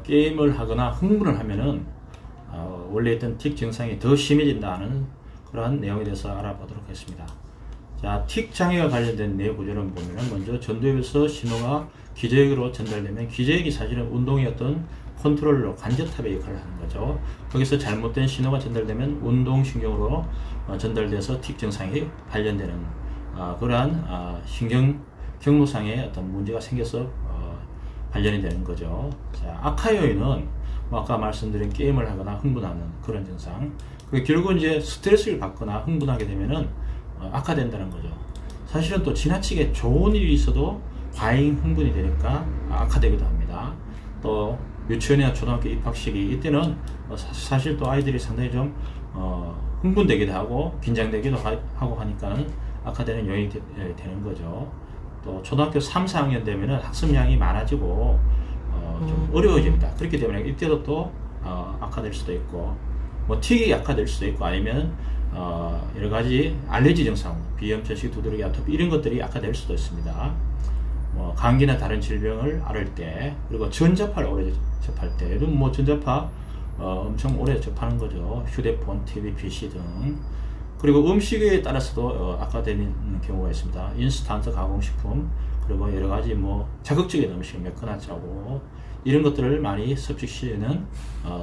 게임을 하거나 흥분을 하면은 원래 있던 틱 증상이 더 심해진다는 그러한 내용에 대해서 알아보도록 하겠습니다. 자, 틱 장애와 관련된 뇌 구조를 보면은 먼저 전두엽에서 신호가 기저액으로 전달되면 기저액이 사실은 운동의 어떤 컨트롤러 관제탑의 역할을 하는 거죠. 거기서 잘못된 신호가 전달되면 운동신경으로 전달돼서 틱 증상이 발현되는 그러한 경로상의 어떤 문제가 생겨서 발현이 되는 거죠. 자, 악화 요인은 아까 말씀드린 게임을 하거나 흥분하는 그런 증상. 결국은 이제 스트레스를 받거나 흥분하게 되면은 악화된다는 거죠. 사실은 또 지나치게 좋은 일이 있어도 과잉 흥분이 되니까 악화되기도 합니다. 또 유치원이나 초등학교 입학 시기 이때는 사실 또 아이들이 상당히 좀 흥분되기도 하고 긴장되기도 하고 하니까는 악화되는 요인이 되는 거죠. 또 초등학교 3, 4학년 되면은 학습량이 많아지고 좀 어려워집니다. 그렇기 때문에 이때도 또 악화될 수도 있고 뭐 틱이 악화될 수도 있고 아니면 여러 가지 알레르기 증상, 비염, 전식, 두드러기, 아토피 이런 것들이 악화될 수도 있습니다. 뭐 감기나 다른 질병을 앓을 때, 그리고 전자파를 오래 접할 때, 요즘 뭐 전자파 엄청 오래 접하는 거죠. 휴대폰, TV, PC 등. 그리고 음식에 따라서도 악화되는 경우가 있습니다. 인스턴트 가공식품, 그리고 여러 가지 뭐 자극적인 음식, 맵거나 짜고 이런 것들을 많이 섭식시에는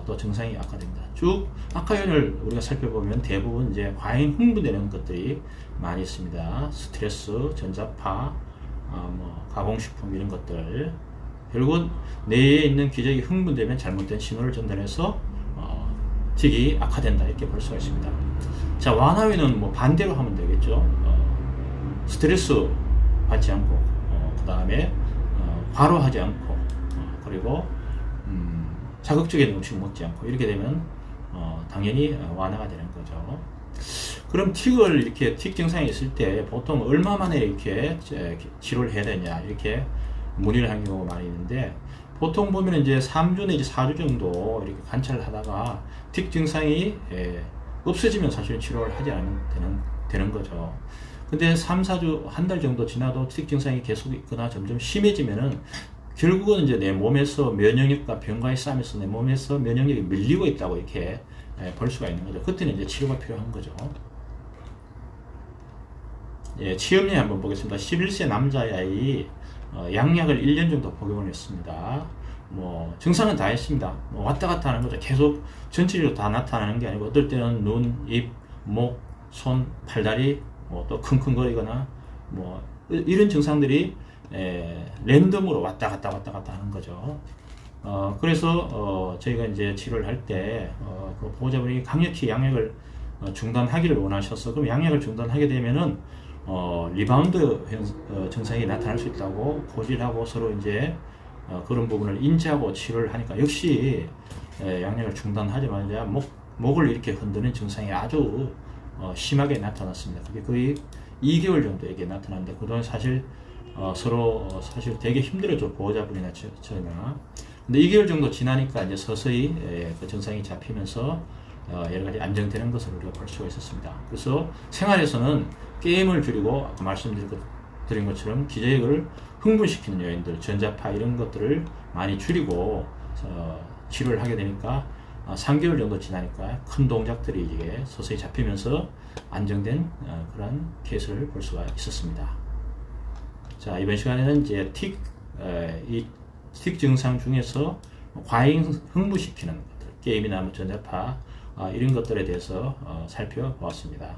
또 증상이 악화됩니다. 쭉 악화 요인을 우리가 살펴보면 대부분 이제 과잉 흥분되는 것들이 많이 있습니다. 스트레스, 전자파, 뭐 가공식품 이런 것들. 결국은 뇌에 있는 기저귀 흥분되면 잘못된 신호를 전달해서 틱이 악화된다 이렇게 볼 수가 있습니다. 자, 완화 요인은 뭐 반대로 하면 되겠죠. 스트레스 받지 않고, 그 다음에 과로하지 않고, 그리고 자극적인 음식 먹지 않고 이렇게 되면 당연히 완화가 되는 거죠. 그럼 틱을 이렇게 틱 증상이 있을 때 보통 얼마 만에 이렇게 치료를 해야 되냐 이렇게 문의를 하는 경우가 많이 있는데, 보통 보면 이제 3주 내지 4주 정도 이렇게 관찰을 하다가 틱 증상이 없어지면 사실 치료를 하지 않으면 되는 거죠. 근데 3, 4주, 한 달 정도 지나도 틱 증상이 계속 있거나 점점 심해지면은 결국은 이제 내 몸에서 면역력과 병과의 싸움에서 내 몸에서 면역력이 밀리고 있다고 이렇게 볼 수가 있는 거죠. 그때는 이제 치료가 필요한 거죠. 예, 치염량 한번 보겠습니다. 11세 남자아이 양약을 1년 정도 복용을 했습니다. 뭐 증상은 다 했습니다. 뭐 왔다 갔다 하는 거죠. 계속 전체적으로 다 나타나는 게 아니고 어떨 때는 눈, 입, 목, 손, 팔다리 뭐 또 킁킁거리거나 뭐 이런 증상들이 랜덤으로 왔다 갔다 하는 거죠. 그래서 저희가 이제 치료를 할 때 그 보호자분이 강력히 양약을 중단하기를 원하셔서, 그럼 양약을 중단하게 되면은 리바운드 증상이 나타날 수 있다고 고지를 하고 서로 이제 그런 부분을 인지하고 치료를 하니까 역시 양약을 중단하자마자 목을 이렇게 흔드는 증상이 아주 심하게 나타났습니다. 그게 거의 2개월 정도에게 나타났는데, 그동안 사실 서로 사실 되게 힘들어져, 보호자분이나 저나. 근데 2개월 정도 지나니까 이제 서서히 그 증상이 잡히면서 여러 가지 안정되는 것을 우리가 볼 수가 있었습니다. 그래서 생활에서는 게임을 줄이고 아까 말씀드린 것처럼 기저액을 흥분시키는 요인들, 전자파 이런 것들을 많이 줄이고 치료를 하게 되니까 3개월 정도 지나니까 큰 동작들이 이게 서서히 잡히면서 안정된 그런 케이스를 볼 수가 있었습니다. 자, 이번 시간에는 이제 틱 증상 중에서 과잉 흥분시키는 것들, 게임이나 전자파 이런 것들에 대해서 살펴보았습니다.